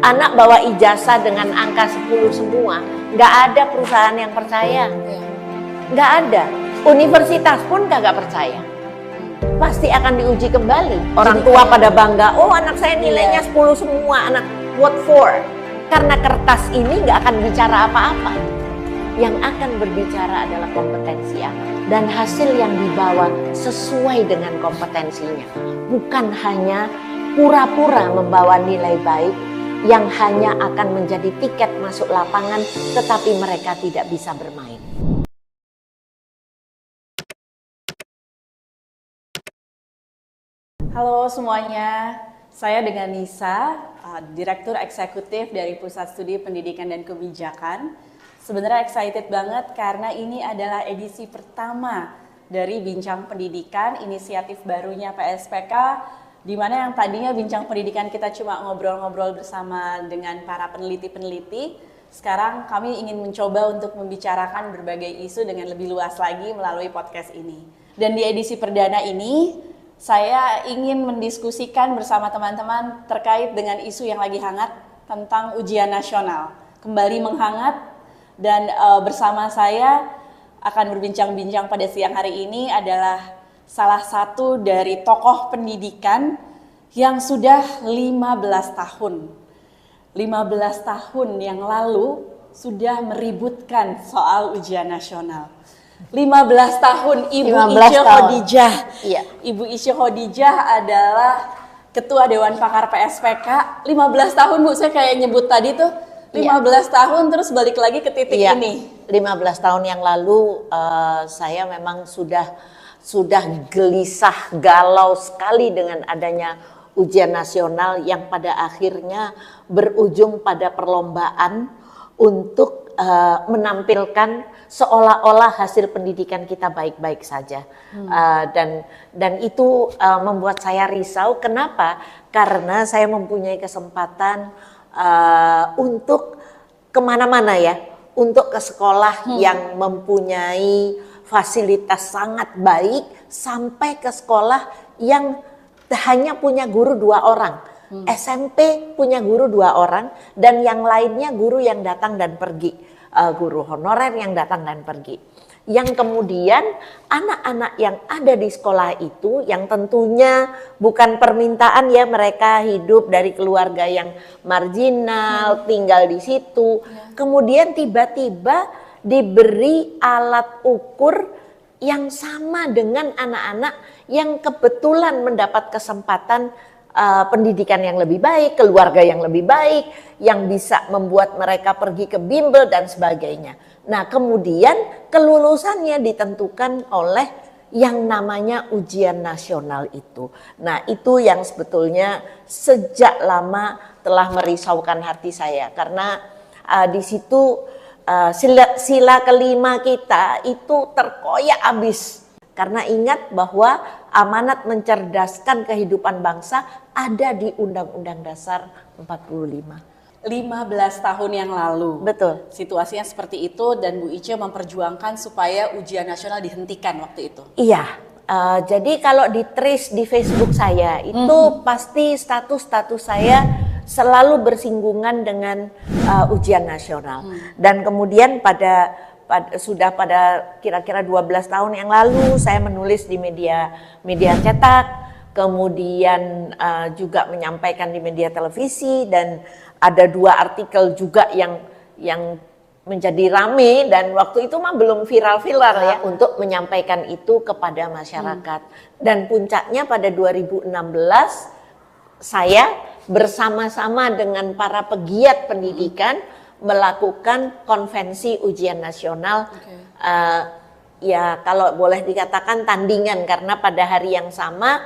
Anak bawa ijazah dengan angka 10 semua, nggak ada perusahaan yang percaya. Nggak ada. Universitas pun kagak percaya. Pasti akan diuji kembali. Orang tua pada bangga, oh anak saya nilainya 10 semua, anak what for? Karena kertas ini nggak akan bicara apa-apa. Yang akan berbicara adalah kompetensi anak. Dan hasil yang dibawa sesuai dengan kompetensinya. Bukan hanya pura-pura membawa nilai baik, yang hanya akan menjadi tiket masuk lapangan, tetapi mereka tidak bisa bermain. Halo semuanya, saya dengan Nisa, Direktur Eksekutif dari Pusat Studi Pendidikan dan Kebijakan. Sebenarnya excited banget karena ini adalah edisi pertama dari Bincang Pendidikan, inisiatif barunya PSPK, di mana yang tadinya Bincang Pendidikan kita cuma ngobrol-ngobrol bersama dengan para peneliti-peneliti. Sekarang kami ingin mencoba untuk membicarakan berbagai isu dengan lebih luas lagi melalui podcast ini. Dan di edisi perdana ini, saya ingin mendiskusikan bersama teman-teman terkait dengan isu yang lagi hangat tentang ujian nasional. Kembali menghangat dan bersama saya akan berbincang-bincang pada siang hari ini adalah salah satu dari tokoh pendidikan yang sudah 15 tahun. 15 tahun yang lalu sudah meributkan soal ujian nasional. 15 tahun Ibu Ice Khadijah. Iya. Ibu Ice Khadijah adalah Ketua Dewan Pakar PSPK. 15 tahun Bu, saya kayak nyebut tadi tuh 15 tahun terus balik lagi ke titik ini. 15 tahun yang lalu saya memang sudah gelisah, galau sekali dengan adanya ujian nasional yang pada akhirnya berujung pada perlombaan untuk menampilkan seolah-olah hasil pendidikan kita baik-baik saja. Dan itu membuat saya risau. Kenapa? Karena saya mempunyai kesempatan untuk kemana-mana ya, untuk ke sekolah yang mempunyai fasilitas sangat baik, sampai ke sekolah yang hanya punya guru 2 orang. SMP punya guru 2 orang, dan yang lainnya guru yang datang dan pergi, guru honorer yang datang dan pergi. Yang kemudian anak-anak yang ada di sekolah itu, yang tentunya bukan permintaan ya, mereka hidup dari keluarga yang marginal, tinggal di situ. Kemudian tiba-tiba diberi alat ukur yang sama dengan anak-anak yang kebetulan mendapat kesempatan pendidikan yang lebih baik, keluarga yang lebih baik, yang bisa membuat mereka pergi ke bimbel dan sebagainya. Nah, kemudian kelulusannya ditentukan oleh yang namanya ujian nasional itu. Nah, itu yang sebetulnya sejak lama telah merisaukan hati saya, karena di situ sila kelima kita itu terkoyak habis. Karena ingat bahwa amanat mencerdaskan kehidupan bangsa ada di Undang-Undang Dasar 45. 15 tahun yang lalu. Betul. Situasinya seperti itu dan Bu Ice memperjuangkan supaya ujian nasional dihentikan waktu itu. Iya. Jadi kalau di-trace di Facebook saya itu pasti status saya selalu bersinggungan dengan ujian nasional. Dan kemudian pada kira-kira 12 tahun yang lalu saya menulis di media cetak, kemudian juga menyampaikan di media televisi, dan ada 2 artikel juga yang menjadi rame, dan waktu itu mah belum viral-viral ya, untuk menyampaikan itu kepada masyarakat. Dan puncaknya pada 2016 saya bersama-sama dengan para pegiat pendidikan melakukan konvensi ujian nasional. Ya kalau boleh dikatakan tandingan, karena pada hari yang sama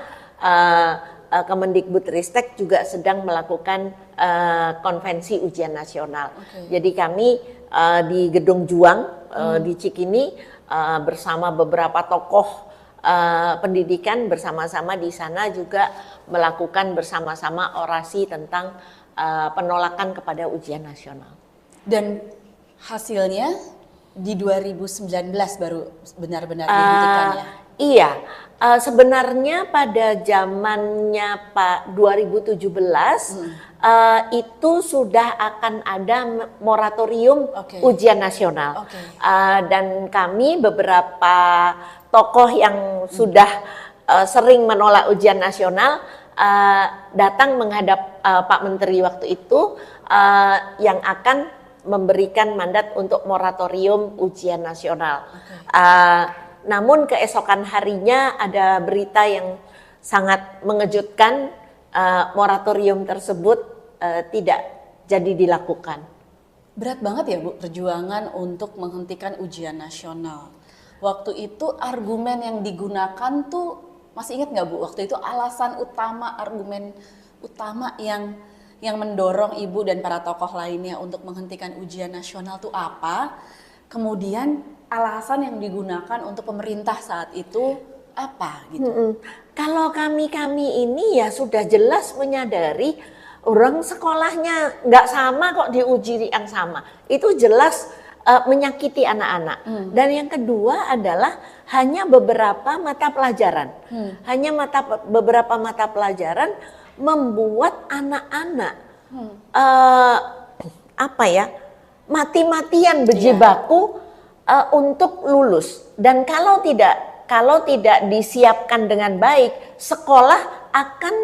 Kemendikbudristek juga sedang melakukan konvensi ujian nasional. Jadi kami di Gedung Juang di Cikini bersama beberapa tokoh pendidikan bersama-sama di sana juga melakukan bersama-sama orasi tentang penolakan kepada ujian nasional. Dan hasilnya di 2019 baru benar-benar dihentikan ya? Iya, sebenarnya pada zamannya Pak 2017 itu sudah akan ada moratorium ujian nasional. Dan kami beberapa tokoh yang sudah sering menolak ujian nasional datang menghadap Pak Menteri waktu itu yang akan memberikan mandat untuk moratorium ujian nasional. Namun keesokan harinya ada berita yang sangat mengejutkan, moratorium tersebut tidak jadi dilakukan. Berat banget ya Bu perjuangan untuk menghentikan ujian nasional. Waktu itu argumen yang digunakan tuh, masih ingat nggak Bu? Waktu itu alasan utama, argumen utama yang mendorong Ibu dan para tokoh lainnya untuk menghentikan ujian nasional tuh apa? Kemudian alasan yang digunakan untuk pemerintah saat itu apa gitu? Kalau kami ini ya sudah jelas menyadari orang sekolahnya nggak sama kok diuji yang sama. Itu jelas menyakiti anak-anak. Dan yang kedua adalah hanya beberapa mata pelajaran. Hanya beberapa mata pelajaran membuat anak-anak mati-matian berjibaku untuk lulus. Dan kalau tidak disiapkan dengan baik, sekolah akan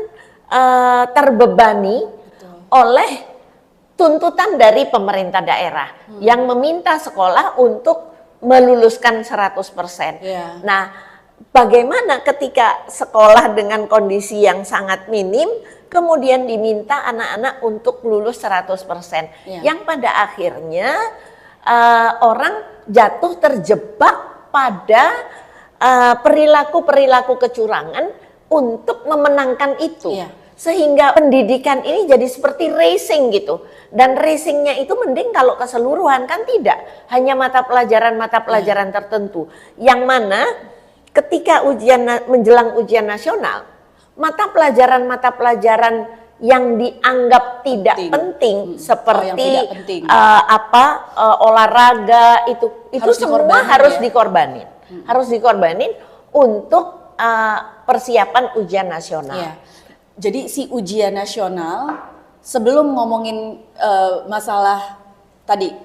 terbebani oleh tuntutan dari pemerintah daerah yang meminta sekolah untuk meluluskan 100%. Nah, bagaimana ketika sekolah dengan kondisi yang sangat minim kemudian diminta anak-anak untuk lulus 100%. Yang pada akhirnya orang jatuh terjebak pada perilaku-perilaku kecurangan untuk memenangkan itu. Sehingga pendidikan ini jadi seperti racing gitu. Dan racingnya itu mending kalau keseluruhan, kan tidak. Hanya mata pelajaran tertentu. Yang mana ketika menjelang ujian nasional, mata pelajaran yang dianggap tidak penting seperti olahraga itu semua harus dikorbanin. Harus dikorbanin untuk persiapan ujian nasional. Jadi si ujian nasional, sebelum ngomongin masalah tadi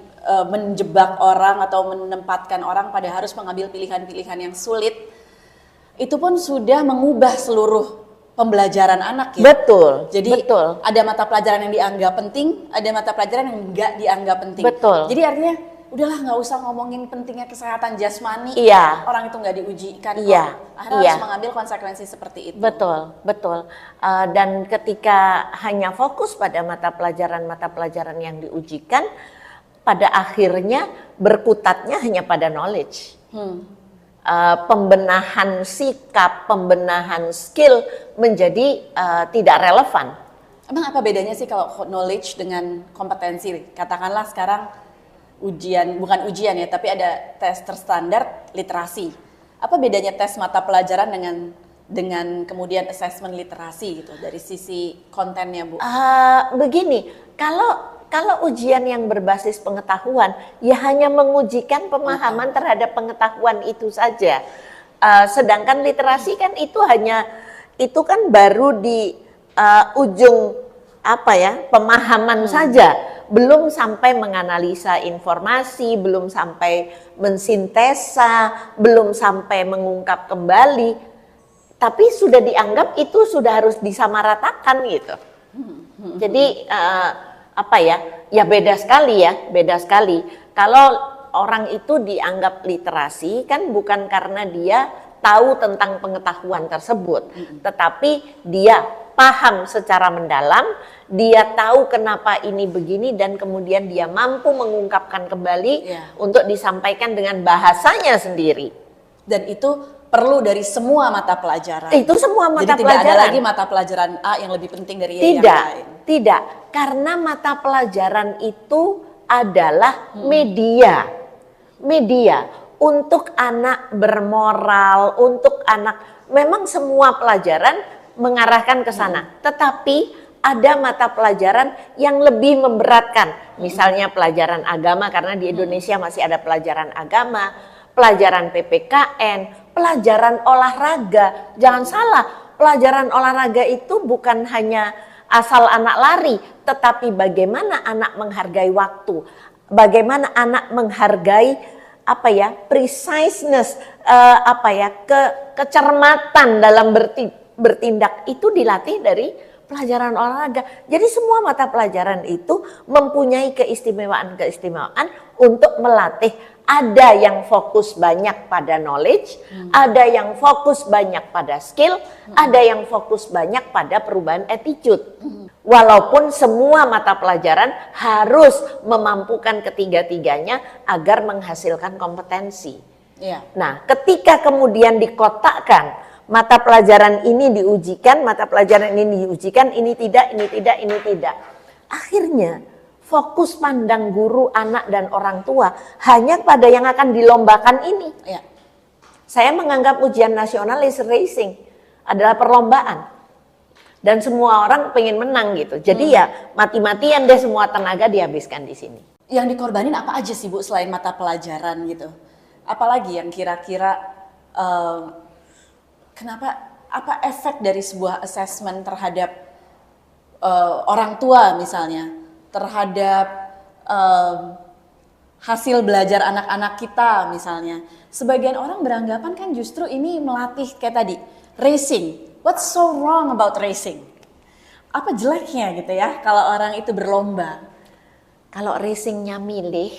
menjebak orang atau menempatkan orang pada harus mengambil pilihan-pilihan yang sulit, itu pun sudah mengubah seluruh pembelajaran anak ya. Betul. Jadi ada mata pelajaran yang dianggap penting, ada mata pelajaran yang enggak dianggap penting. Jadi artinya udahlah nggak usah ngomongin pentingnya kesehatan jasmani, orang itu nggak diujikan, harus mengambil konsekuensi seperti itu. Betul. Dan ketika hanya fokus pada mata pelajaran yang diujikan, pada akhirnya berkutatnya hanya pada knowledge. Pembenahan sikap, pembenahan skill menjadi tidak relevan. Emang apa bedanya sih kalau knowledge dengan kompetensi? Katakanlah sekarang bukan ujian ya, tapi ada tes terstandar literasi. Apa bedanya tes mata pelajaran dengan kemudian assessment literasi gitu dari sisi kontennya Bu? Begini, kalau ujian yang berbasis pengetahuan ya hanya mengujikan pemahaman terhadap pengetahuan itu saja. Sedangkan literasi kan itu kan baru di ujung pemahaman saja. Belum sampai menganalisa informasi, belum sampai mensintesa, belum sampai mengungkap kembali, tapi sudah dianggap itu sudah harus disamaratakan gitu. Jadi beda sekali. Kalau orang itu dianggap literasi kan bukan karena dia tahu tentang pengetahuan tersebut, tetapi dia paham secara mendalam, dia tahu kenapa ini begini dan kemudian dia mampu mengungkapkan kembali untuk disampaikan dengan bahasanya sendiri. Dan itu perlu dari semua mata pelajaran. Itu semua mata Jadi pelajaran. Tidak ada lagi mata pelajaran A yang lebih penting dari yang lain. Tidak, karena mata pelajaran itu adalah media untuk anak bermoral, untuk anak, memang semua pelajaran mengarahkan ke sana. Tetapi ada mata pelajaran yang lebih memberatkan. Misalnya pelajaran agama, karena di Indonesia masih ada pelajaran agama, pelajaran PPKN, pelajaran olahraga. Jangan salah, pelajaran olahraga itu bukan hanya asal anak lari, tetapi bagaimana anak menghargai waktu, bagaimana anak menghargai preciseness, kecermatan dalam bertindak itu dilatih dari pelajaran olahraga. Jadi semua mata pelajaran itu mempunyai keistimewaan-keistimewaan untuk melatih. Ada yang fokus banyak pada knowledge, ada yang fokus banyak pada skill, ada yang fokus banyak pada perubahan attitude. Walaupun semua mata pelajaran harus memampukan ketiga-tiganya agar menghasilkan kompetensi. Iya. Nah, ketika kemudian dikotakkan, mata pelajaran ini diujikan, mata pelajaran ini diujikan, ini tidak, ini tidak, ini tidak. Akhirnya fokus pandang guru, anak, dan orang tua hanya pada yang akan dilombakan ini. Ya. Saya menganggap ujian nasional is racing, adalah perlombaan. Dan semua orang pengen menang gitu. Jadi ya mati-matian deh, semua tenaga dihabiskan di sini. Yang dikorbanin apa aja sih Bu selain mata pelajaran gitu? Apalagi yang kira-kira kenapa, apa efek dari sebuah assessment terhadap orang tua misalnya? Terhadap hasil belajar anak-anak kita misalnya. Sebagian orang beranggapan kan justru ini melatih kayak tadi, racing. What's so wrong about racing? Apa jeleknya gitu ya kalau orang itu berlomba? Kalau racingnya milih,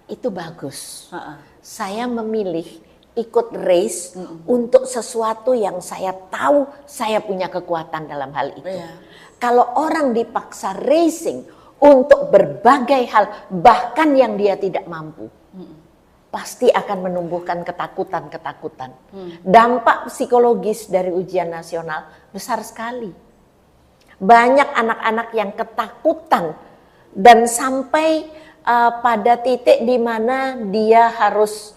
itu bagus. Saya memilih ikut race untuk sesuatu yang saya tahu saya punya kekuatan dalam hal itu. Kalau orang dipaksa racing untuk berbagai hal, bahkan yang dia tidak mampu, pasti akan menumbuhkan ketakutan-ketakutan. Dampak psikologis dari ujian nasional besar sekali. Banyak anak-anak yang ketakutan dan sampai pada titik di mana dia harus,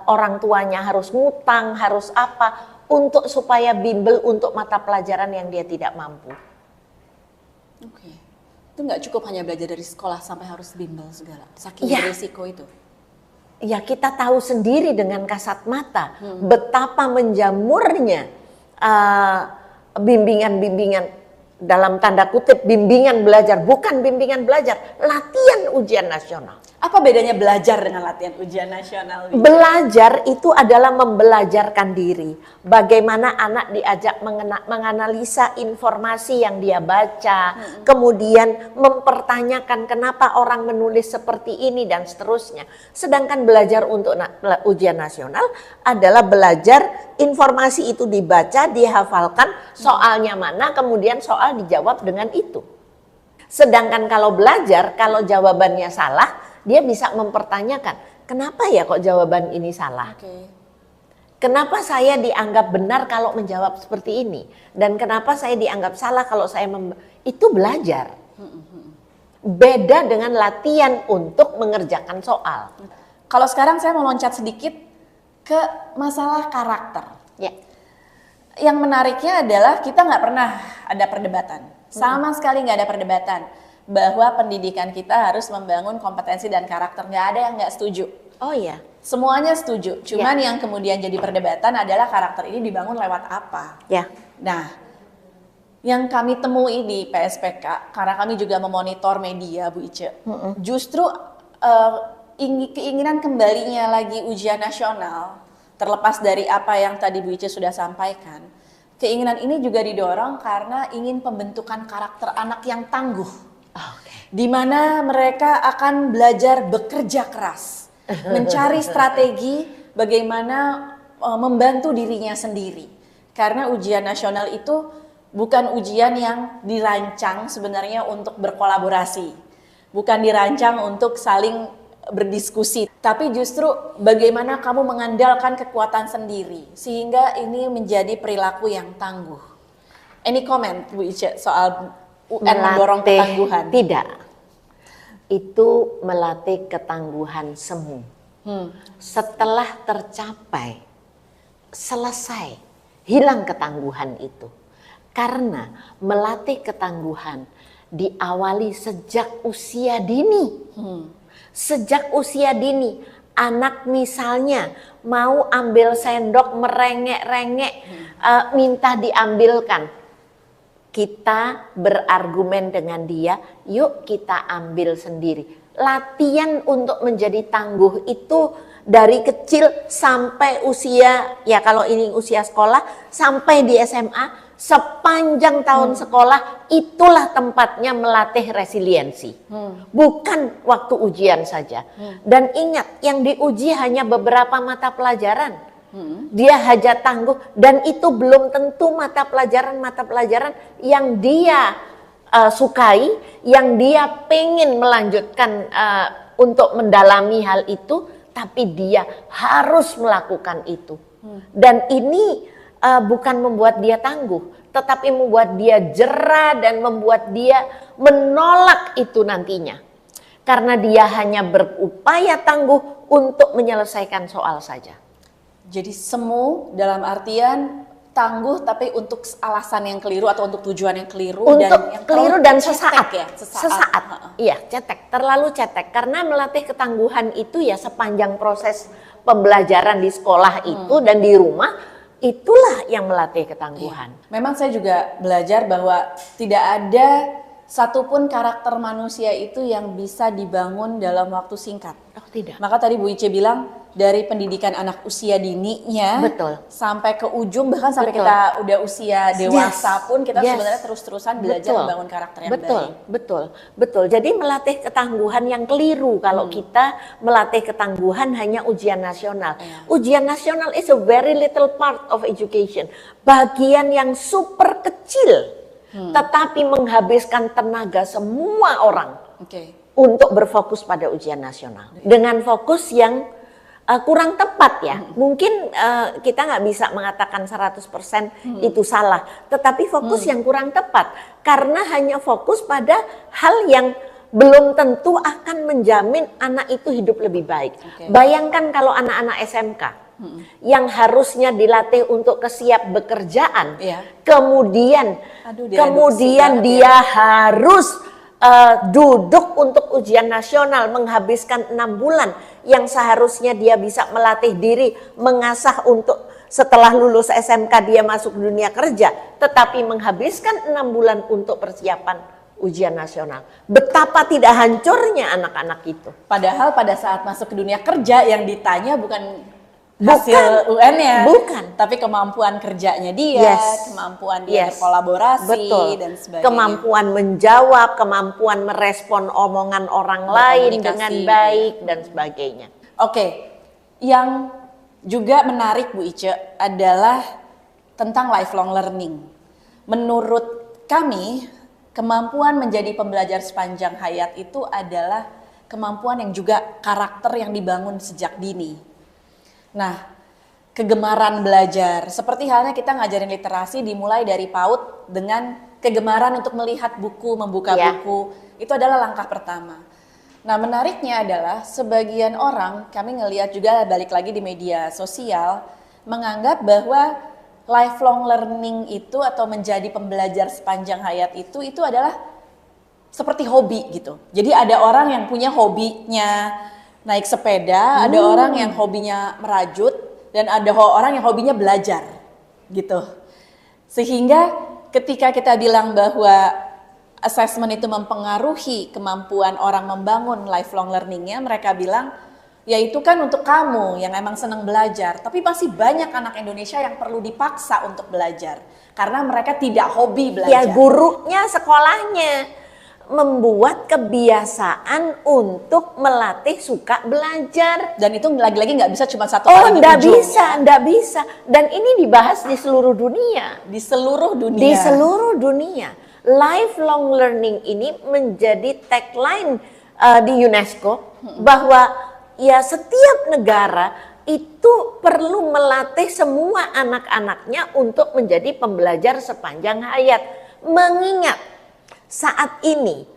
orang tuanya harus ngutang, harus apa, untuk supaya bimbel untuk mata pelajaran yang dia tidak mampu. Oke, itu nggak cukup hanya belajar dari sekolah sampai harus bimbel segala, saking berisiko itu. Ya kita tahu sendiri dengan kasat mata betapa menjamurnya bimbingan-bimbingan, dalam tanda kutip bimbingan belajar, bukan bimbingan belajar, latihan ujian nasional. Apa bedanya belajar dengan latihan ujian nasional? Belajar itu adalah membelajarkan diri. Bagaimana anak diajak menganalisa informasi yang dia baca, kemudian mempertanyakan kenapa orang menulis seperti ini dan seterusnya. Sedangkan belajar untuk ujian nasional adalah belajar informasi itu dibaca, dihafalkan, soalnya mana, kemudian soal dijawab dengan itu. Sedangkan kalau belajar, kalau jawabannya salah, dia bisa mempertanyakan, kenapa ya kok jawaban ini salah? Kenapa saya dianggap benar kalau menjawab seperti ini? Dan kenapa saya dianggap salah kalau saya itu belajar. Beda dengan latihan untuk mengerjakan soal. Kalau sekarang saya mau loncat sedikit ke masalah karakter. Ya. Yang menariknya adalah kita nggak pernah ada perdebatan. Sama sekali nggak ada perdebatan. Bahwa pendidikan kita harus membangun kompetensi dan karakter. Nggak ada yang nggak setuju. Oh iya. Semuanya setuju. Cuman yang kemudian jadi perdebatan adalah karakter ini dibangun lewat apa. Ya. Nah, yang kami temui di PSPK, karena kami juga memonitor media Bu Ice, justru keinginan kembalinya lagi ujian nasional, terlepas dari apa yang tadi Bu Ice sudah sampaikan, keinginan ini juga didorong karena ingin pembentukan karakter anak yang tangguh. Di mana mereka akan belajar bekerja keras, mencari strategi bagaimana membantu dirinya sendiri. Karena ujian nasional itu bukan ujian yang dirancang sebenarnya untuk berkolaborasi, bukan dirancang untuk saling berdiskusi, tapi justru bagaimana kamu mengandalkan kekuatan sendiri sehingga ini menjadi perilaku yang tangguh. Any comment Bu Ice soal UN mendorong ketangguhan? Tidak. Itu melatih ketangguhan semu. Setelah tercapai, selesai, hilang ketangguhan itu. Karena melatih ketangguhan diawali sejak usia dini. Sejak usia dini, anak misalnya mau ambil sendok merengek-rengek, minta diambilkan. kita berargumen dengan dia, yuk kita ambil sendiri. Latihan untuk menjadi tangguh itu dari kecil sampai usia, ya kalau ini usia sekolah, sampai di SMA, sepanjang tahun sekolah, itulah tempatnya melatih resiliensi. Bukan waktu ujian saja. Dan ingat, yang diuji hanya beberapa mata pelajaran. Dia hajat tangguh, dan itu belum tentu mata pelajaran yang dia sukai, yang dia pengen melanjutkan untuk mendalami hal itu, tapi dia harus melakukan itu. Dan ini bukan membuat dia tangguh, tetapi membuat dia jera dan membuat dia menolak itu nantinya. Karena dia hanya berupaya tangguh untuk menyelesaikan soal saja. Jadi semu dalam artian tangguh tapi untuk alasan yang keliru atau untuk tujuan yang keliru, untuk dan yang keliru dan sesaat ya, sesaat. Iya, cetek, terlalu cetek. Karena melatih ketangguhan itu ya sepanjang proses pembelajaran di sekolah itu dan di rumah, itulah yang melatih ketangguhan. Memang saya juga belajar bahwa tidak ada satupun karakter manusia itu yang bisa dibangun dalam waktu singkat. Oh, tidak. Maka tadi Bu Ice bilang dari pendidikan anak usia dininya, betul, sampai ke ujung, bahkan sampai kita udah usia dewasa pun kita sebenarnya terus-terusan belajar membangun karakter yang baik. Betul. Jadi melatih ketangguhan yang keliru kalau kita melatih ketangguhan hanya ujian nasional. Ujian nasional is a very little part of education. Bagian yang super kecil, tetapi menghabiskan tenaga semua orang untuk berfokus pada ujian nasional. Dengan fokus yang kurang tepat ya. Mungkin kita nggak bisa mengatakan 100% itu salah. Tetapi fokus yang kurang tepat. Karena hanya fokus pada hal yang belum tentu akan menjamin anak itu hidup lebih baik. Bayangkan kalau anak-anak SMK yang harusnya dilatih untuk kesiap bekerjaan, kemudian dia harus duduk untuk ujian nasional, menghabiskan 6 bulan yang seharusnya dia bisa melatih diri, mengasah untuk setelah lulus SMK dia masuk dunia kerja, tetapi menghabiskan 6 bulan untuk persiapan ujian nasional. Betapa tidak hancurnya anak-anak itu. Padahal pada saat masuk ke dunia kerja yang ditanya bukan hasil UN-nya, tapi kemampuan kerjanya dia, kemampuan dia berkolaborasi dan sebagainya. Kemampuan menjawab, kemampuan merespon omongan orang lain dengan baik dan sebagainya. Yang juga menarik Bu Ice adalah tentang lifelong learning. Menurut kami, kemampuan menjadi pembelajar sepanjang hayat itu adalah kemampuan yang juga karakter yang dibangun sejak dini. Nah, kegemaran belajar, seperti halnya kita ngajarin literasi dimulai dari PAUD dengan kegemaran untuk melihat buku, membuka buku, itu adalah langkah pertama. Nah, menariknya adalah sebagian orang, kami ngelihat juga balik lagi di media sosial, menganggap bahwa lifelong learning itu atau menjadi pembelajar sepanjang hayat itu adalah seperti hobi gitu. Jadi ada orang yang punya hobinya naik sepeda, ada orang yang hobinya merajut, dan ada orang yang hobinya belajar, gitu. Sehingga ketika kita bilang bahwa assessment itu mempengaruhi kemampuan orang membangun lifelong learningnya, mereka bilang, ya itu kan untuk kamu yang emang senang belajar, tapi masih banyak anak Indonesia yang perlu dipaksa untuk belajar, karena mereka tidak hobi belajar. Ya gurunya, sekolahnya membuat kebiasaan untuk melatih suka belajar. Dan itu lagi-lagi nggak bisa cuma satu kali di ujung. Nggak bisa. Dan ini dibahas di seluruh dunia. Di seluruh dunia. Lifelong learning ini menjadi tagline di UNESCO bahwa ya setiap negara itu perlu melatih semua anak-anaknya untuk menjadi pembelajar sepanjang hayat. Mengingat saat ini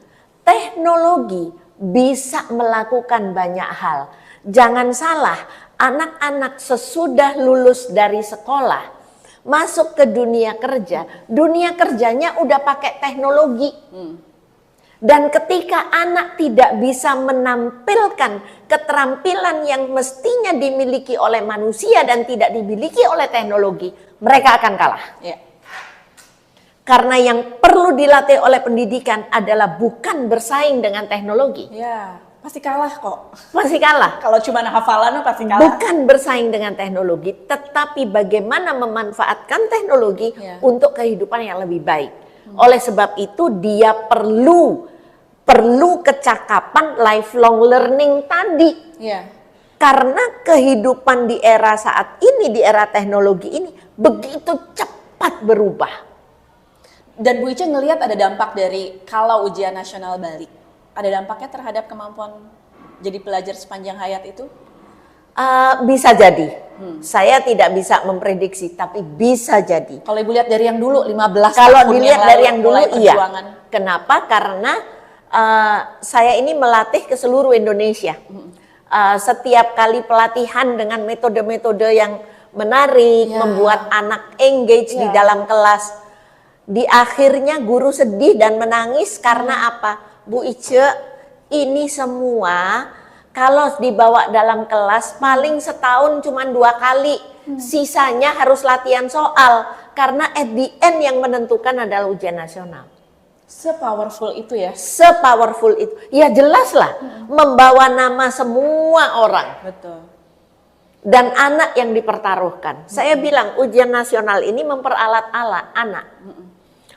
teknologi bisa melakukan banyak hal. Jangan salah, anak-anak sesudah lulus dari sekolah masuk ke dunia kerjanya udah pakai teknologi. Dan ketika anak tidak bisa menampilkan keterampilan yang mestinya dimiliki oleh manusia dan tidak dimiliki oleh teknologi, mereka akan kalah. Karena yang perlu dilatih oleh pendidikan adalah bukan bersaing dengan teknologi. Ya, pasti kalah kok. Pasti kalah. Kalau cuma hafalan pasti kalah. Bukan bersaing dengan teknologi, tetapi bagaimana memanfaatkan teknologi Ya. untuk kehidupan yang lebih baik. Oleh sebab itu dia perlu kecakapan lifelong learning tadi. Ya. Karena kehidupan di era saat ini, di era teknologi ini begitu cepat berubah. Dan Bu Ica ngelihat ada dampak dari kalau ujian nasional balik. Ada dampaknya terhadap kemampuan jadi pelajar sepanjang hayat itu? Bisa jadi. Saya tidak bisa memprediksi, tapi bisa jadi. Kalau Ibu lihat dari yang dulu 15 Kalau tahun dilihat yang dari lalu, yang dulu, mulai iya. perjuangan. Kenapa? Karena saya ini melatih ke seluruh Indonesia. Setiap kali pelatihan dengan metode-metode yang menarik, Ya. membuat anak engage di Ya. dalam kelas. Di akhirnya guru sedih dan menangis karena apa? Bu Ice, ini semua kalau dibawa dalam kelas paling setahun cuma 2 kali. Sisanya harus latihan soal. Karena at the end yang menentukan adalah ujian nasional. Se-powerful itu ya? Se-powerful itu. Ya jelas lah. Membawa nama semua orang. Betul. Dan anak yang dipertaruhkan. Saya bilang ujian nasional ini memperalat anak.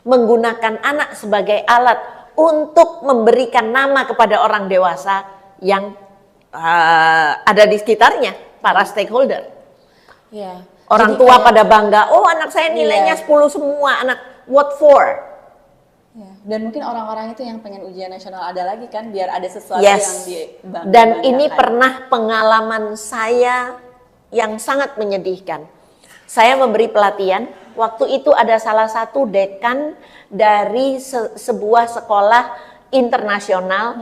Menggunakan anak sebagai alat untuk memberikan nama kepada orang dewasa yang ada di sekitarnya, para stakeholder. Ya. Orang Jadi tua kayak- pada bangga, oh anak saya nilainya Iya. 10 semua, anak what for? Ya. Dan mungkin orang-orang itu yang pengen ujian nasional ada lagi kan, biar ada sesuatu Yes. yang dibanggakan. Dan ini pernah pengalaman saya yang sangat menyedihkan. Saya memberi pelatihan, waktu itu ada salah satu dekan dari sebuah sekolah internasional,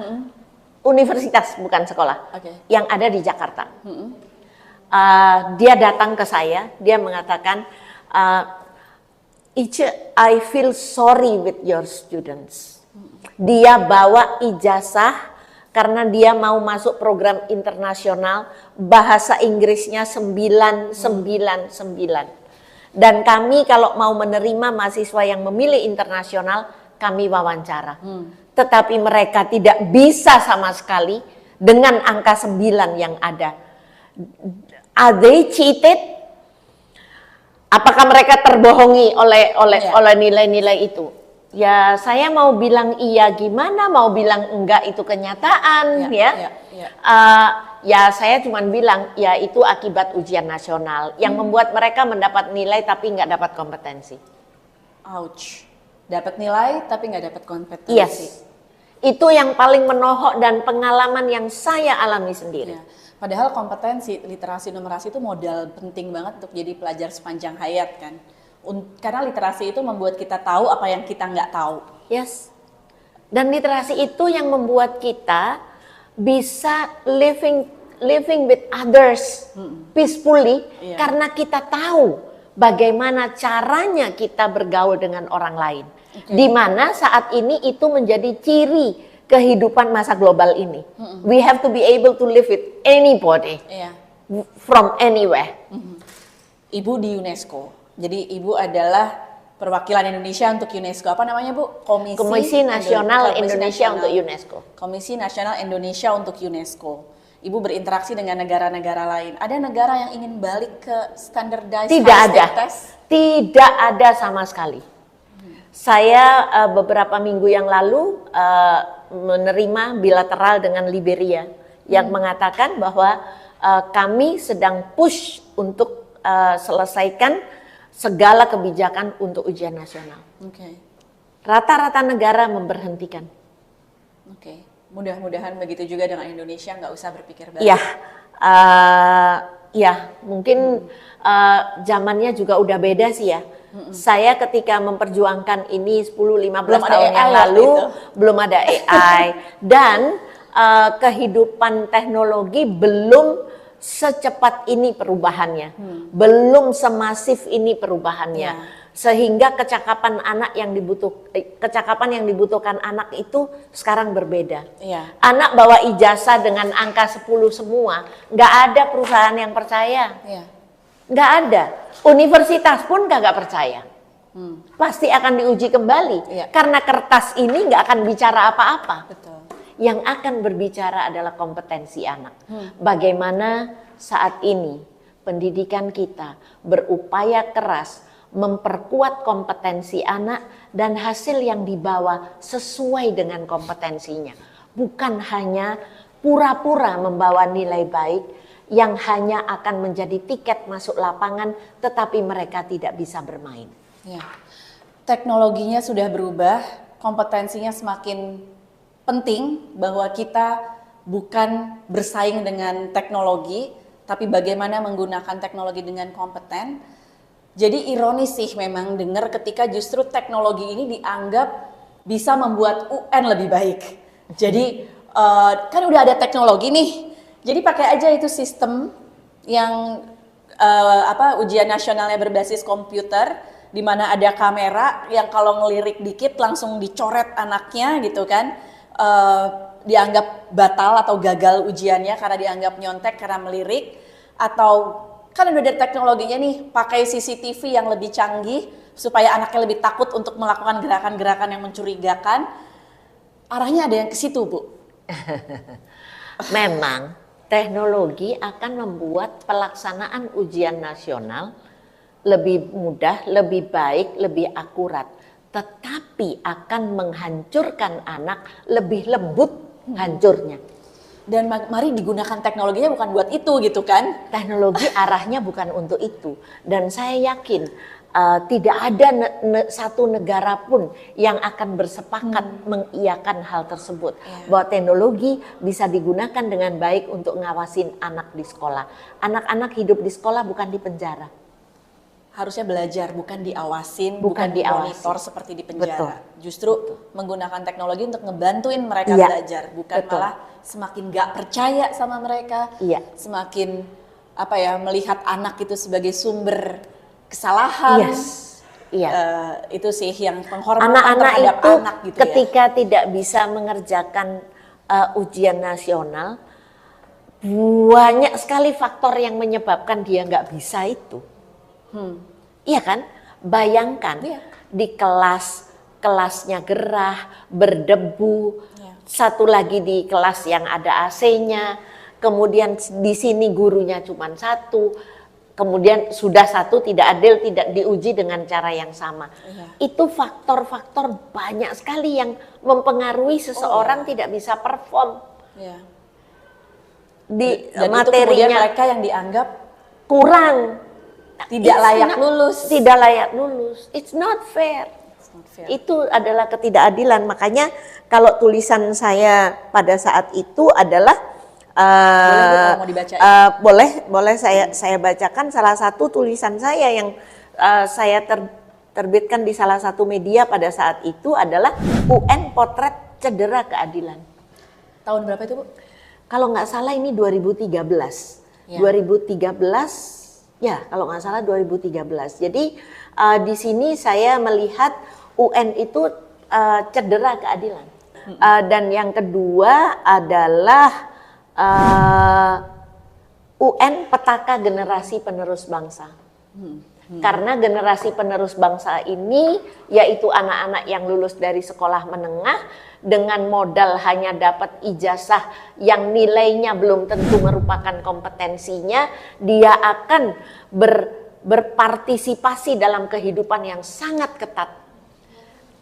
universitas bukan sekolah, Oke. yang ada di Jakarta. Dia datang ke saya, dia mengatakan, Ice, I feel sorry with your students. Dia bawa ijazah karena dia mau masuk program internasional, bahasa Inggrisnya 999. Dan kami kalau mau menerima mahasiswa yang memilih internasional, kami wawancara. Tetapi mereka tidak bisa sama sekali dengan angka 9 yang ada. Are they cheated? Apakah mereka terbohongi oleh nilai-nilai itu? Ya, saya mau bilang iya gimana, mau bilang enggak itu kenyataan, ya. Ya, saya cuma bilang ya itu akibat ujian nasional yang membuat mereka mendapat nilai tapi nggak dapat kompetensi. Ouch. Dapat nilai tapi nggak dapat kompetensi. Yes, itu yang paling menohok dan pengalaman yang saya alami sendiri. Ya. Padahal kompetensi, literasi, numerasi itu modal penting banget untuk jadi pelajar sepanjang hayat kan. Karena literasi itu membuat kita tahu apa yang kita nggak tahu. Yes, dan literasi itu yang membuat kita bisa living with others peacefully, Iya. karena kita tahu bagaimana caranya kita bergaul dengan orang lain. Di mana saat ini itu menjadi ciri kehidupan masa global ini. We have to be able to live with anybody Iya. from anywhere. Ibu di UNESCO. Jadi Ibu adalah perwakilan Indonesia untuk UNESCO. Apa namanya Bu? Komisi Nasional Indonesia untuk UNESCO. Komisi Nasional Indonesia untuk UNESCO. Ibu berinteraksi dengan negara-negara lain. Ada negara yang ingin balik ke standardized Tidak high ada, stake test? tidak ada sama sekali. Saya beberapa minggu yang lalu menerima bilateral dengan Liberia yang mengatakan bahwa kami sedang push untuk selesaikan segala kebijakan untuk ujian nasional. Oke. Rata-rata negara memberhentikan. Oke. Mudah-mudahan begitu juga dengan Indonesia, nggak usah berpikir balik. Ya, ya mungkin zamannya juga udah beda sih ya. Saya ketika memperjuangkan ini 10-15 Belum ada tahun yang AI lalu, waktu itu. belum ada AI. Dan kehidupan teknologi belum secepat ini perubahannya. Belum semasif ini perubahannya. Ya. Sehingga kecakapan yang dibutuhkan anak itu sekarang berbeda. Iya. Anak bawa ijazah dengan angka 10 semua, nggak ada perusahaan yang percaya. Iya. Nggak ada. Universitas pun nggak percaya. Pasti akan diuji kembali. Iya. Karena kertas ini nggak akan bicara apa-apa. Betul. Yang akan berbicara adalah kompetensi anak. Bagaimana saat ini pendidikan kita berupaya keras memperkuat kompetensi anak dan hasil yang dibawa sesuai dengan kompetensinya. Bukan hanya pura-pura membawa nilai baik yang hanya akan menjadi tiket masuk lapangan tetapi mereka tidak bisa bermain. Ya. Teknologinya sudah berubah, kompetensinya semakin penting bahwa kita bukan bersaing dengan teknologi, tapi bagaimana menggunakan teknologi dengan kompeten. Jadi ironis sih memang dengar ketika justru teknologi ini dianggap bisa membuat UN lebih baik. Jadi kan udah ada teknologi nih, jadi pakai aja itu sistem yang ujian nasionalnya berbasis komputer, di mana ada kamera yang kalau ngelirik dikit langsung dicoret anaknya gitu kan, dianggap batal atau gagal ujiannya karena dianggap nyontek karena melirik. Atau kan udah ada teknologinya nih, pakai CCTV yang lebih canggih supaya anaknya lebih takut untuk melakukan gerakan-gerakan yang mencurigakan. Arahnya ada yang ke situ, Bu. Memang teknologi akan membuat pelaksanaan ujian nasional lebih mudah, lebih baik, lebih akurat. Tetapi akan menghancurkan anak lebih lembut hancurnya. Dan mari digunakan teknologinya bukan buat itu gitu kan. Teknologi arahnya bukan untuk itu. Dan saya yakin tidak ada satu negara pun yang akan bersepakat mengiyakan hal tersebut. Bahwa teknologi bisa digunakan dengan baik untuk ngawasin anak di sekolah. Anak-anak hidup di sekolah bukan di penjara. Harusnya belajar, bukan diawasin, bukan dimonitor seperti di penjara. Betul. Justru menggunakan teknologi untuk ngebantuin mereka belajar, bukan Betul. malah semakin gak percaya sama mereka, semakin melihat anak itu sebagai sumber kesalahan. Itu sih yang penghormatan anak-anak terhadap itu anak gitu ketika tidak bisa mengerjakan ujian nasional, banyak sekali faktor yang menyebabkan dia nggak bisa itu. Iya kan? Bayangkan di kelasnya gerah, berdebu, satu lagi di kelas yang ada AC-nya, kemudian di sini gurunya cuma satu, kemudian sudah satu tidak adil, tidak diuji dengan cara yang sama. Itu faktor-faktor banyak sekali yang mempengaruhi seseorang tidak bisa perform. Di Dan materinya itu kemudian mereka yang dianggap kurang. Tidak layak lulus. Tidak layak lulus. It's not fair. Itu adalah ketidakadilan. Makanya kalau tulisan saya pada saat itu adalah boleh saya bacakan salah satu tulisan saya yang saya terbitkan di salah satu media pada saat itu adalah UN Potret Cedera Keadilan. Tahun berapa itu, Bu? Kalau nggak salah ini 2013. 2013. Ya, kalau nggak salah 2013. Jadi di sini saya melihat UN itu cedera keadilan. Dan yang kedua adalah UN Petaka Generasi Penerus Bangsa. Karena generasi penerus bangsa ini yaitu anak-anak yang lulus dari sekolah menengah dengan modal hanya dapat ijazah yang nilainya belum tentu merupakan kompetensinya, dia akan berpartisipasi dalam kehidupan yang sangat ketat.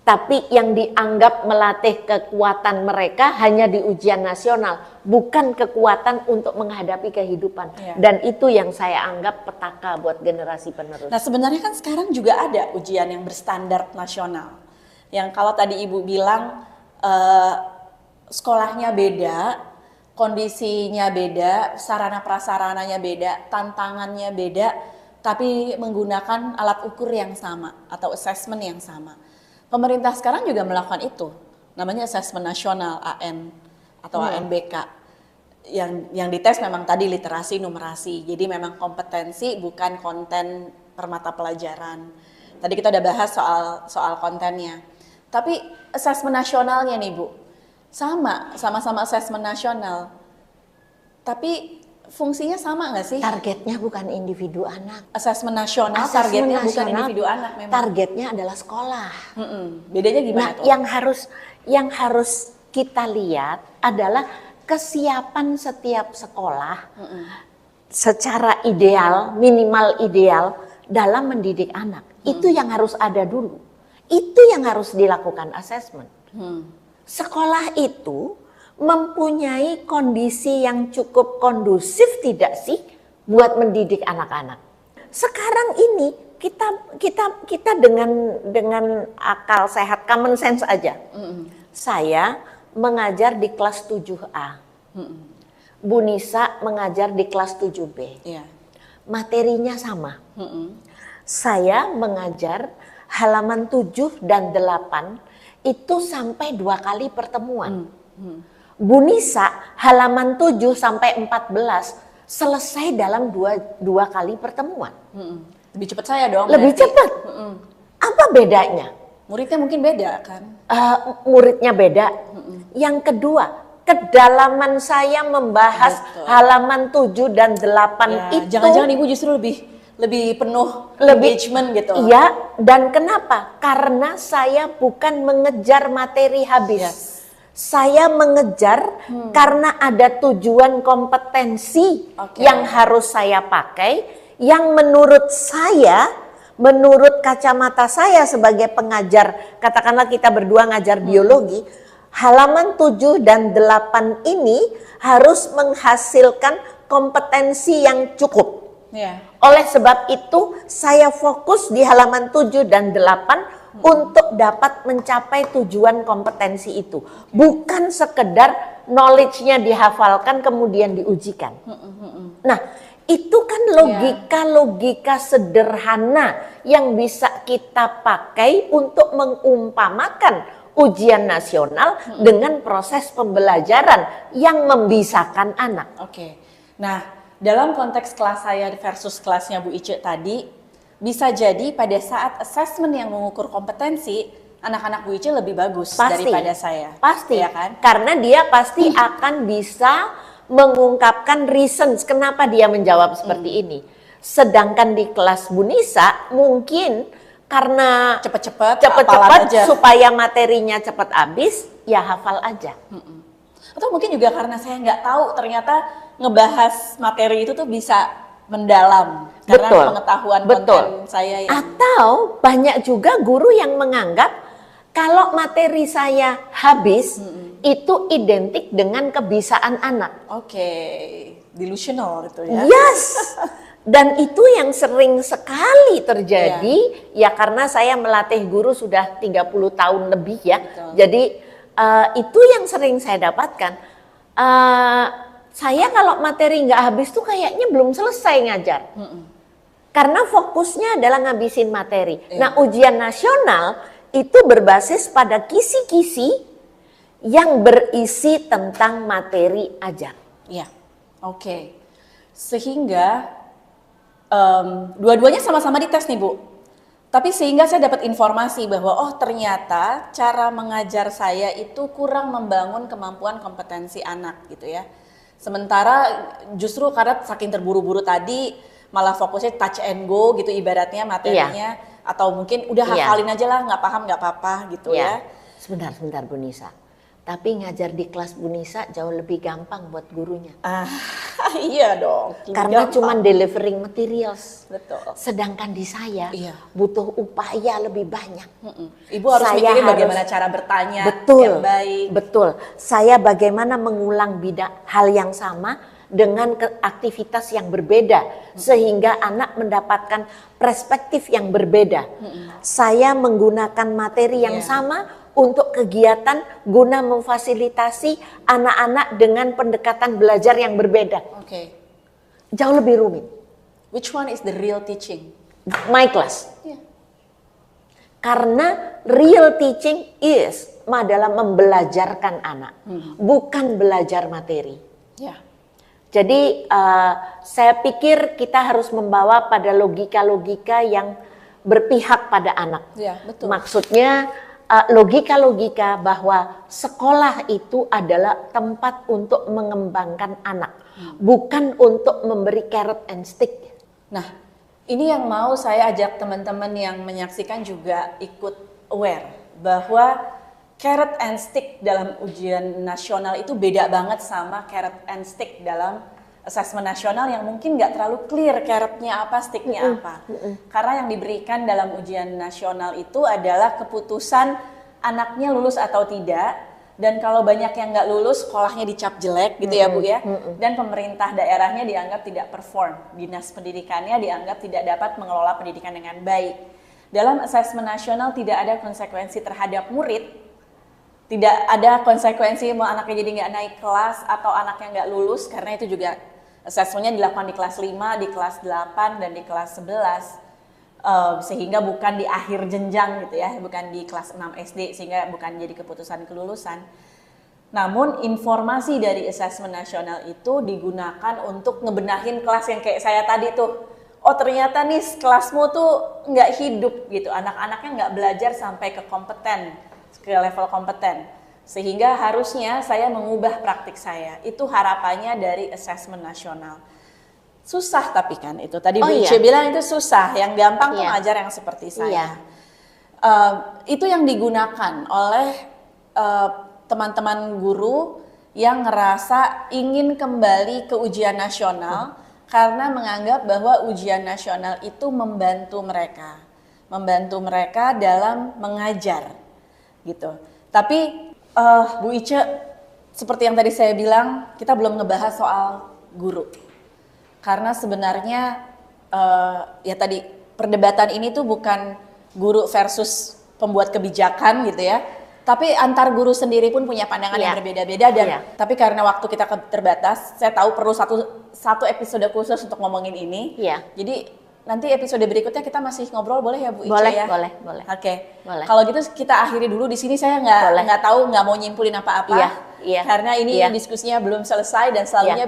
Tapi yang dianggap melatih kekuatan mereka hanya di ujian nasional, bukan kekuatan untuk menghadapi kehidupan. Dan itu yang saya anggap petaka buat generasi penerus. Nah, sebenarnya kan sekarang juga ada ujian yang berstandar nasional. Yang kalau tadi Ibu bilang sekolahnya beda, kondisinya beda, sarana prasarananya beda, tantangannya beda, tapi menggunakan alat ukur yang sama atau assessment yang sama. Pemerintah sekarang juga melakukan itu, namanya Asesmen Nasional AN atau ANBK. Yang dites memang tadi literasi, numerasi, jadi memang kompetensi bukan konten per mata pelajaran. Tadi kita udah bahas soal kontennya. Tapi asesmen nasionalnya nih, Bu, sama-sama asesmen nasional. Tapi fungsinya sama nggak sih? Targetnya bukan individu anak. Asesmen nasional Asesmen targetnya bukan nasional, individu anak memang. Targetnya adalah sekolah. Bedanya gimana Nah, tuh? yang harus kita lihat adalah kesiapan setiap sekolah secara ideal, minimal ideal dalam mendidik anak. Itu yang harus ada dulu. Itu yang harus dilakukan asesmen. Sekolah itu mempunyai kondisi yang cukup kondusif tidak sih buat mendidik anak-anak. Sekarang ini kita dengan akal sehat, common sense aja. Saya mengajar di kelas 7A. Bu Nisa mengajar di kelas 7B. Iya. Materinya sama. Saya mengajar halaman 7 dan 8 itu sampai 2 kali pertemuan. Bu Nisa halaman 7 sampai 14 selesai dalam dua kali pertemuan. Lebih cepat saya dong. Lebih berarti. cepat. Apa bedanya? Muridnya mungkin beda kan? Muridnya beda. Yang kedua, kedalaman saya membahas Betul. halaman 7 dan 8 itu. Jangan-jangan ibu justru lebih penuh engagement gitu. Iya, dan kenapa? Karena saya bukan mengejar materi habis. Yes. Saya mengejar karena ada tujuan kompetensi yang harus saya pakai, yang menurut saya, menurut kacamata saya sebagai pengajar, katakanlah kita berdua ngajar biologi, halaman 7 dan 8 ini harus menghasilkan kompetensi yang cukup. Iya. Oleh sebab itu, saya fokus di halaman 7 dan 8 untuk dapat mencapai tujuan kompetensi itu. Bukan sekedar knowledge-nya dihafalkan kemudian diujikan. Nah, itu kan logika-logika sederhana yang bisa kita pakai untuk mengumpamakan ujian nasional dengan proses pembelajaran yang membisarkan anak. Oke. Nah, dalam konteks kelas saya versus kelasnya Bu Ice tadi, bisa jadi pada saat assessment yang mengukur kompetensi, anak-anak Bu Ice lebih bagus daripada saya. Pasti, ya kan? Karena dia pasti akan bisa mengungkapkan reasons kenapa dia menjawab seperti ini. Sedangkan di kelas Bu Nisa mungkin karena Cepet-cepet aja. supaya materinya cepat habis, ya hafal aja. Atau mungkin juga karena saya nggak tahu ternyata ngebahas materi itu tuh bisa mendalam karena pengetahuan konten saya yang... Atau banyak juga guru yang menganggap kalau materi saya habis itu identik dengan kebisaan anak. Oke, delusional itu ya. Yes. Dan itu yang sering sekali terjadi ya karena saya melatih guru sudah 30 tahun lebih ya. Betul. Jadi itu yang sering saya dapatkan. Saya kalau materi nggak habis tuh kayaknya belum selesai ngajar. Karena fokusnya adalah ngabisin materi. Nah, ujian nasional itu berbasis pada kisi-kisi yang berisi tentang materi ajar. Iya, oke. Sehingga dua-duanya sama-sama dites nih Bu. Tapi sehingga saya dapat informasi bahwa oh ternyata cara mengajar saya itu kurang membangun kemampuan kompetensi anak gitu ya. Sementara justru karena saking terburu-buru tadi malah fokusnya touch and go gitu ibaratnya materinya atau mungkin udah hafalin aja lah nggak paham nggak apa-apa gitu ya. Sebentar Bu Nisa. Tapi ngajar di kelas Bu Nisa jauh lebih gampang buat gurunya. Iya dong. Karena cuma delivering materials. Betul. Sedangkan di saya butuh upaya lebih banyak. Ibu harus mikirin bagaimana cara bertanya yang baik. Betul. Saya bagaimana mengulang hal yang sama dengan aktivitas yang berbeda sehingga anak mendapatkan perspektif yang berbeda. Saya menggunakan materi yang sama untuk kegiatan guna memfasilitasi anak-anak dengan pendekatan belajar yang berbeda. Oke. Jauh lebih rumit. Which one is the real teaching? My class. Karena real teaching adalah membelajarkan anak, bukan belajar materi. Jadi saya pikir kita harus membawa pada logika-logika yang berpihak pada anak. Betul. Maksudnya logika-logika bahwa sekolah itu adalah tempat untuk mengembangkan anak, bukan untuk memberi carrot and stick. Nah, ini yang mau saya ajak teman-teman yang menyaksikan juga ikut aware bahwa carrot and stick dalam ujian nasional itu beda banget sama carrot and stick dalam asesmen nasional yang mungkin nggak terlalu clear carrotnya apa, sticknya apa. Karena yang diberikan dalam ujian nasional itu adalah keputusan anaknya lulus atau tidak. Dan kalau banyak yang nggak lulus, sekolahnya dicap jelek gitu ya Bu ya. Dan pemerintah daerahnya dianggap tidak perform. Dinas pendidikannya dianggap tidak dapat mengelola pendidikan dengan baik. Dalam asesmen nasional tidak ada konsekuensi terhadap murid. Tidak ada konsekuensi mau anaknya jadi nggak naik kelas atau anaknya nggak lulus, karena itu juga asesmennya dilakukan di kelas 5, di kelas 8, dan di kelas 11. Sehingga bukan di akhir jenjang gitu ya, bukan di kelas 6 SD, sehingga bukan jadi keputusan kelulusan. Namun informasi dari asesmen nasional itu digunakan untuk ngebenahin kelas yang kayak saya tadi tuh. Oh ternyata nih kelasmu tuh nggak hidup gitu, anak-anaknya nggak belajar sampai ke kompeten, ke level kompeten. Sehingga harusnya saya mengubah praktik saya. Itu harapannya dari asesmen nasional. Susah tapi kan itu. Tadi Bu Ice bilang itu susah. Yang gampang tuh ngajar yang seperti saya. Itu yang digunakan oleh teman-teman guru yang ngerasa ingin kembali ke ujian nasional karena menganggap bahwa ujian nasional itu membantu mereka. Membantu mereka dalam mengajar gitu. Tapi Bu Ice, seperti yang tadi saya bilang, kita belum ngebahas soal guru. Karena sebenarnya ya tadi perdebatan ini tuh bukan guru versus pembuat kebijakan gitu ya. Tapi antar guru sendiri pun punya pandangan yang berbeda-beda dan tapi karena waktu kita terbatas, saya tahu perlu satu episode khusus untuk ngomongin ini. Jadi nanti episode berikutnya kita masih ngobrol, boleh ya Bu Ice ya? Boleh. Oke. Kalau gitu kita akhiri dulu di sini. Saya nggak tahu, nggak mau nyimpulin apa-apa. Karena ini diskusinya belum selesai dan selalunya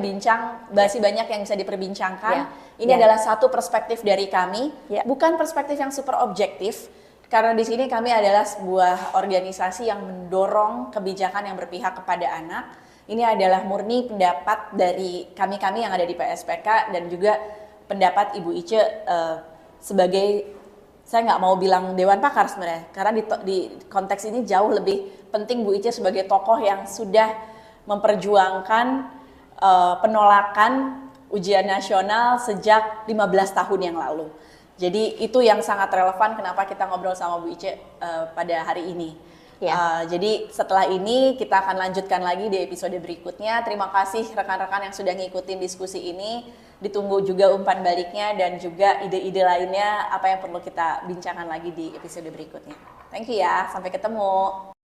masih banyak yang bisa diperbincangkan. Ini adalah satu perspektif dari kami, bukan perspektif yang super objektif. Karena di sini kami adalah sebuah organisasi yang mendorong kebijakan yang berpihak kepada anak. Ini adalah murni pendapat dari kami-kami yang ada di PSPK dan juga pendapat Ibu Ice sebagai, saya nggak mau bilang dewan pakar sebenarnya, karena di konteks ini jauh lebih penting Bu Ice sebagai tokoh yang sudah memperjuangkan penolakan ujian nasional sejak 15 tahun yang lalu. Jadi itu yang sangat relevan kenapa kita ngobrol sama Bu Ice pada hari ini. Jadi setelah ini kita akan lanjutkan lagi di episode berikutnya. Terima kasih rekan-rekan yang sudah ngikutin diskusi ini. Ditunggu juga umpan baliknya dan juga ide-ide lainnya apa yang perlu kita bincangkan lagi di episode berikutnya. Thank you ya, sampai ketemu.